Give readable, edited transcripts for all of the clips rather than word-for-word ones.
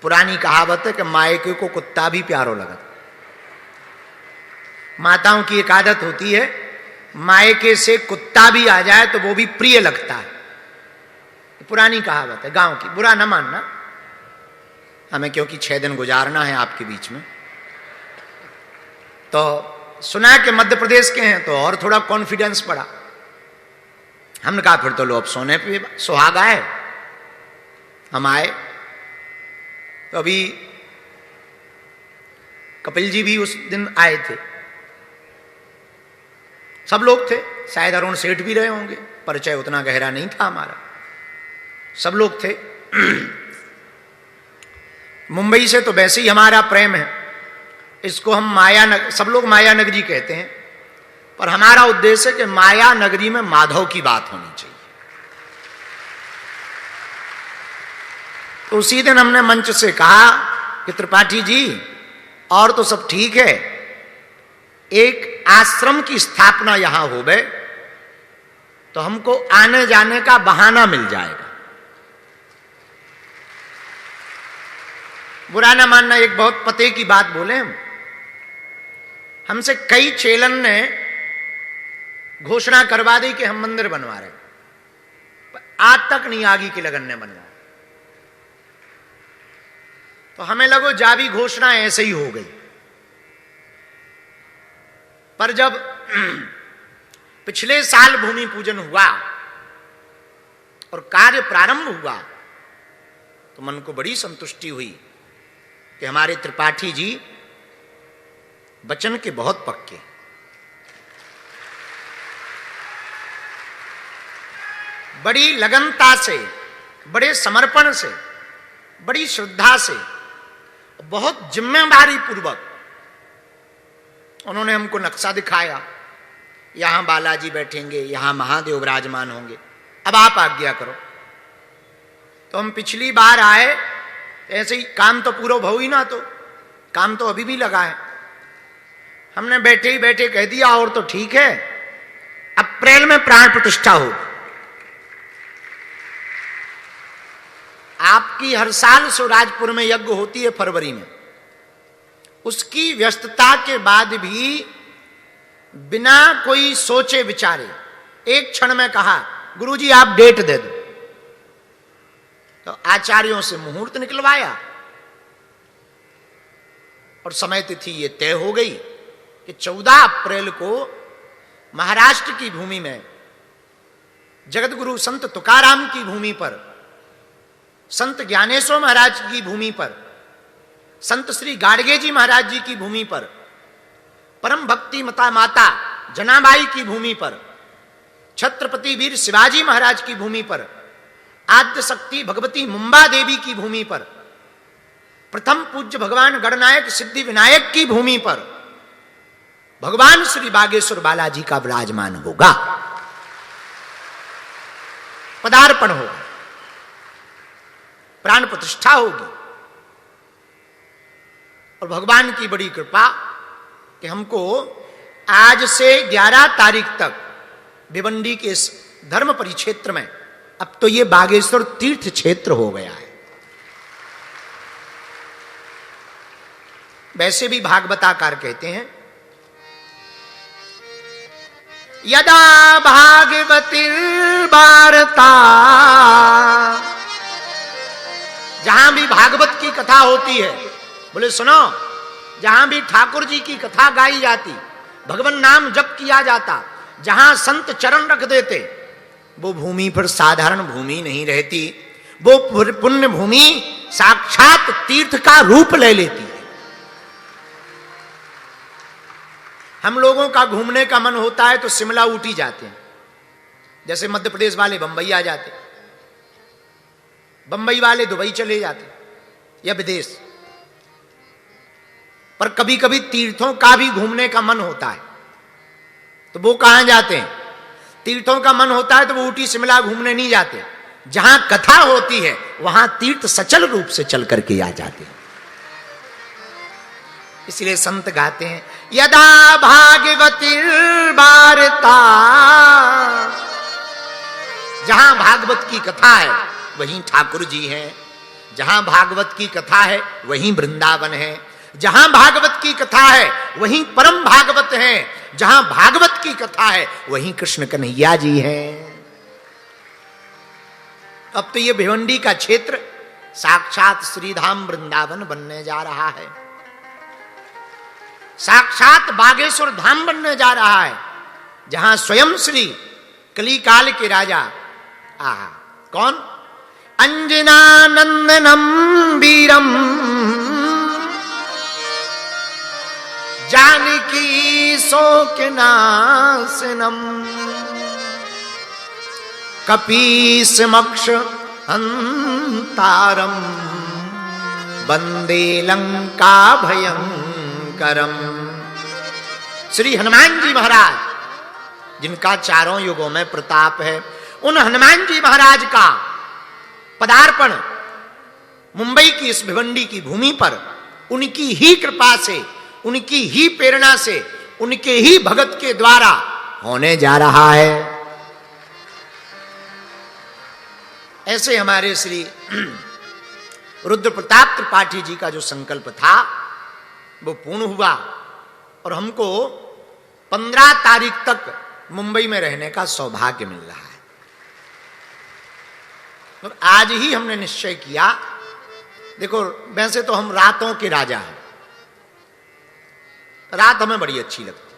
पुरानी कहावत है कि मायके को कुत्ता भी प्यारो लगता। माताओं की एक आदत होती है, मायके से कुत्ता भी आ जाए तो वो भी प्रिय लगता है। पुरानी कहावत है, गांव की, बुरा ना मानना हमें, क्योंकि 6 दिन गुजारना है आपके बीच में। तो सुना कि मध्य प्रदेश के हैं तो और थोड़ा कॉन्फिडेंस बढ़ा। हमने कहा फिर तो लो अब सोने पे सुहाग आए। हम आए तो अभी कपिल जी भी उस दिन आए थे, सब लोग थे, शायद अरुण सेठ भी रहे होंगे, परिचय उतना गहरा नहीं था हमारा, सब लोग थे। मुंबई से तो वैसे ही हमारा प्रेम है, इसको हम माया नगर, सब लोग माया नगरी कहते हैं, पर हमारा उद्देश्य है कि माया नगरी में माधव की बात होनी चाहिए। तो उसी दिन हमने मंच से कहा कि त्रिपाठी जी और तो सब ठीक है, एक आश्रम की स्थापना यहां हो गए तो हमको आने जाने का बहाना मिल जाएगा। बुरा ना मानना, एक बहुत पते की बात बोले, हमसे कई चेलन ने घोषणा करवा दी कि हम मंदिर बनवा रहे, आज तक नहीं आगे की लगन ने बनवा। तो हमें लगो जा भी घोषणा ऐसे ही हो गई। पर जब पिछले साल भूमि पूजन हुआ और कार्य प्रारंभ हुआ तो मन को बड़ी संतुष्टि हुई कि हमारे त्रिपाठी जी वचन के बहुत पक्के। बड़ी लगनता से, बड़े समर्पण से, बड़ी श्रद्धा से, बहुत जिम्मेदारी पूर्वक उन्होंने हमको नक्शा दिखाया। यहां बालाजी बैठेंगे, यहां महादेव विराजमान होंगे, अब आप आज्ञा करो। तो हम पिछली बार आए, ऐसे ही काम तो पूरा भाव ही ना, तो काम तो अभी भी लगा है। हमने बैठे ही बैठे कह दिया और तो ठीक है, अप्रैल में प्राण प्रतिष्ठा होगी। आपकी हर साल शिवराजपुर में यज्ञ होती है फरवरी में, उसकी व्यस्तता के बाद भी बिना कोई सोचे विचारे एक क्षण में कहा गुरुजी आप डेट दे दो। तो आचार्यों से मुहूर्त निकलवाया और समय तिथि ये तय हो गई कि 14 अप्रैल को महाराष्ट्र की भूमि में जगत गुरु संत तुकाराम की भूमि पर, संत ज्ञानेश्वर महाराज की भूमि पर, संत श्री गाडगे जी महाराज जी की भूमि पर, परम भक्ति माता जनाबाई की भूमि पर, छत्रपति वीर शिवाजी महाराज की भूमि पर, आद्य शक्ति भगवती मुंबा देवी की भूमि पर, प्रथम पूज्य भगवान गणनायक सिद्धि विनायक की भूमि पर भगवान श्री बागेश्वर बालाजी का विराजमान होगा, पदार्पण होगा, प्राण प्रतिष्ठा होगी। और भगवान की बड़ी कृपा कि हमको आज से 11 तारीख तक भिवंडी के इस धर्म परिक्षेत्र में, अब तो ये बागेश्वर तीर्थ क्षेत्र हो गया है। वैसे भी भागवताकार कहते हैं यदा भागवती वार्ता, जहां भी भागवत की कथा होती है, बोले सुनो, जहां भी ठाकुर जी की कथा गाई जाती, भगवान नाम जप किया जाता, जहां संत चरण रख देते, वो भूमि पर साधारण भूमि नहीं रहती, वो पुण्य भूमि साक्षात तीर्थ का रूप ले लेती है। हम लोगों का घूमने का मन होता है तो शिमला ऊटी जाते हैं, जैसे मध्य प्रदेश वाले बंबई आ जाते, बंबई वाले दुबई चले जाते या विदेश। पर कभी कभी तीर्थों का भी घूमने का मन होता है तो वो कहां जाते हैं? तीर्थों का मन होता है तो वो ऊटी शिमला घूमने नहीं जाते, जहां कथा होती है वहां तीर्थ सचल रूप से चल करके आ जाते हैं। इसलिए संत गाते हैं यदा भागवती वार्ता, जहां भागवत की कथा है वहीं ठाकुर जी हैं, जहां भागवत की कथा है वहीं वृंदावन है, जहां भागवत की कथा है वहीं परम भागवत है, जहां भागवत की कथा है वहीं कृष्ण कन्हैया जी हैं। अब तो ये भिवंडी का क्षेत्र साक्षात श्रीधाम वृंदावन बनने जा रहा है, साक्षात बागेश्वर धाम बनने जा रहा है, जहां स्वयं श्री कलिकाल के राजा कौन अंजनानंदनम वीरम जानकी शोकनाशनम कपीसमक्ष हंतारम वंदे लंका भयंकरम। श्री हनुमान जी महाराज, जिनका चारों युगों में प्रताप है, उन हनुमान जी महाराज का पदार्पण मुंबई की इस भिवंडी की भूमि पर उनकी ही कृपा से, उनकी ही प्रेरणा से, उनके ही भगत के द्वारा होने जा रहा है। ऐसे हमारे श्री रुद्र प्रताप त्रिपाठी जी का जो संकल्प था वो पूर्ण हुआ और हमको 15 तारीख तक मुंबई में रहने का सौभाग्य मिल रहा है। और आज ही हमने निश्चय किया, देखो वैसे तो हम रातों के राजा हैं, रात हमें बड़ी अच्छी लगती।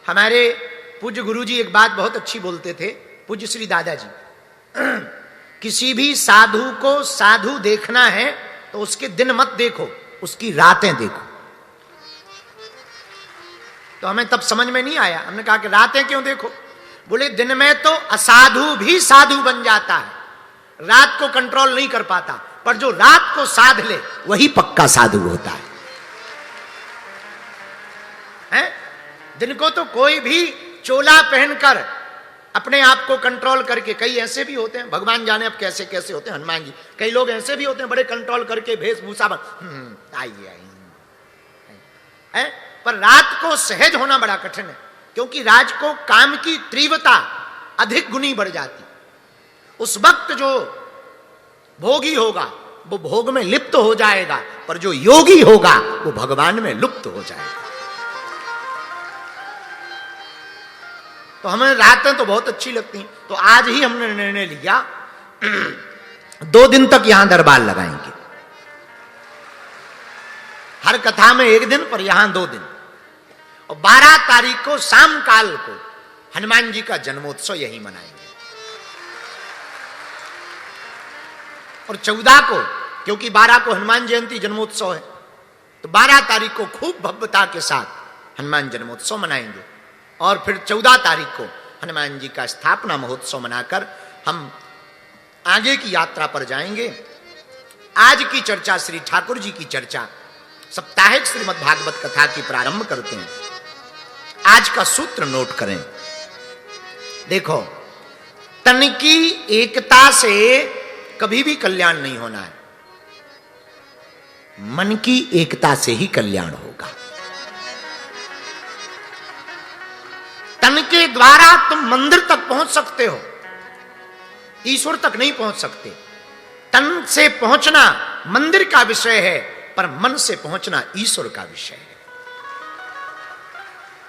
हमारे पूज्य गुरुजी एक बात बहुत अच्छी बोलते थे, पूज्य श्री दादाजी, किसी भी साधु को साधु देखना है तो उसके दिन मत देखो, उसकी रातें देखो। तो हमें तब समझ में नहीं आया, हमने कहा कि रातें क्यों देखो? बोले दिन में तो असाधु भी साधु बन जाता है, रात को कंट्रोल नहीं कर पाता, पर जो रात को साध ले वही पक्का साधु होता है। दिन को तो कोई भी चोला पहनकर अपने आप को कंट्रोल करके, कई ऐसे भी होते हैं, भगवान जाने अब कैसे कैसे होते हैं हनुमान जी, कई लोग ऐसे भी होते हैं बड़े कंट्रोल करके वेशभूषा आइए आइए, पर रात को सहज होना बड़ा कठिन है, क्योंकि रात को काम की तीव्रता अधिक गुनी बढ़ जाती। उस वक्त जो भोगी होगा वो भोग में लिप्त हो जाएगा, पर जो योगी होगा वो भगवान में लुप्त हो जाएगा। तो हमें रातें तो बहुत अच्छी लगती हैं, तो आज ही हमने निर्णय लिया 2 दिन तक यहां दरबार लगाएंगे, हर कथा में 1 दिन, पर यहां 2 दिन। और 12 तारीख को शाम काल को हनुमान जी का जन्मोत्सव यही मनाएंगे, और 14 को, क्योंकि 12 को हनुमान जयंती जन्मोत्सव है, तो 12 तारीख को खूब भव्यता के साथ हनुमान जन्मोत्सव मनाएंगे, और फिर 14 तारीख को हनुमान जी का स्थापना महोत्सव मनाकर हम आगे की यात्रा पर जाएंगे। आज की चर्चा, श्री ठाकुर जी की चर्चा, साप्ताहिक श्रीमद् भागवत कथा की प्रारंभ करते हैं। आज का सूत्र नोट करें, देखो, तन की एकता से कभी भी कल्याण नहीं होना है, मन की एकता से ही कल्याण होगा। तन के द्वारा तुम मंदिर तक पहुंच सकते हो, ईश्वर तक नहीं पहुंच सकते। तन से पहुंचना मंदिर का विषय है, पर मन से पहुंचना ईश्वर का विषय है।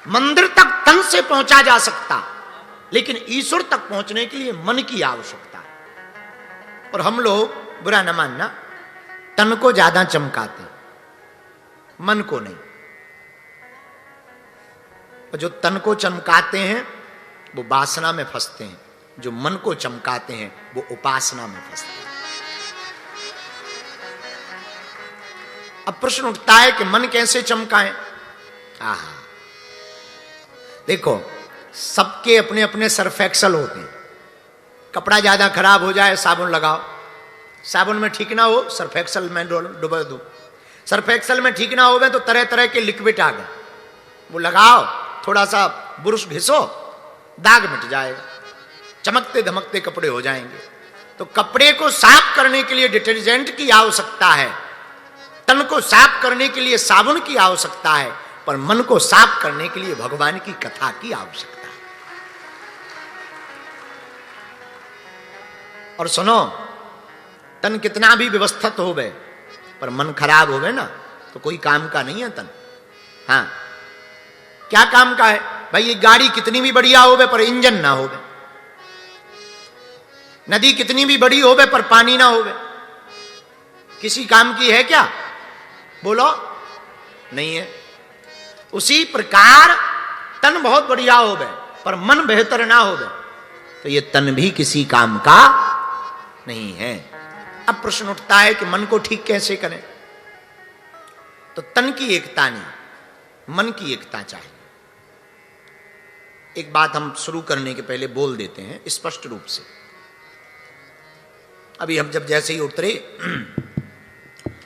मंदिर तक तन से पहुंचा जा सकता, लेकिन ईश्वर तक पहुंचने के लिए मन की आवश्यकता है। और हम लोग, बुरा न मानना, तन को ज्यादा चमकाते, मन को नहीं। और जो तन को चमकाते हैं वो वासना में फंसते हैं, जो मन को चमकाते हैं वो उपासना में फंसते हैं। अब प्रश्न उठता है कि मन कैसे चमकाएं? देखो, सबके अपने अपने सर्फ एक्सल होते हैं। कपड़ा ज्यादा खराब हो जाए, साबुन लगाओ, साबुन में ठीक ना हो, सर्फ एक्सल में डुबो दो, सर्फ एक्सल में ठीक ना हो तो तरह तरह के लिक्विड आ गए, वो लगाओ, थोड़ा सा बुरुश घिसो, दाग मिट जाएगा, चमकते धमकते कपड़े हो जाएंगे। तो कपड़े को साफ करने के लिए डिटर्जेंट की आवश्यकता है, तन को साफ करने के लिए साबुन की आवश्यकता है, पर मन को साफ करने के लिए भगवान की कथा की आवश्यकता है। और सुनो, तन कितना भी व्यवस्थित हो गए पर मन खराब हो गए ना तो कोई काम का नहीं है तन। हाँ, क्या काम का है भाई? ये गाड़ी कितनी भी बढ़िया हो गए पर इंजन ना हो गए, नदी कितनी भी बड़ी हो गए पर पानी ना हो गए, किसी काम की है क्या? बोलो, नहीं है। उसी प्रकार तन बहुत बढ़िया हो गए पर मन बेहतर ना हो गए तो ये तन भी किसी काम का नहीं है। अब प्रश्न उठता है कि मन को ठीक कैसे करें? तो तन की एकता नहीं, मन की एकता चाहिए। एक बात हम शुरू करने के पहले बोल देते हैं स्पष्ट रूप से। अभी हम जब जैसे ही उतरे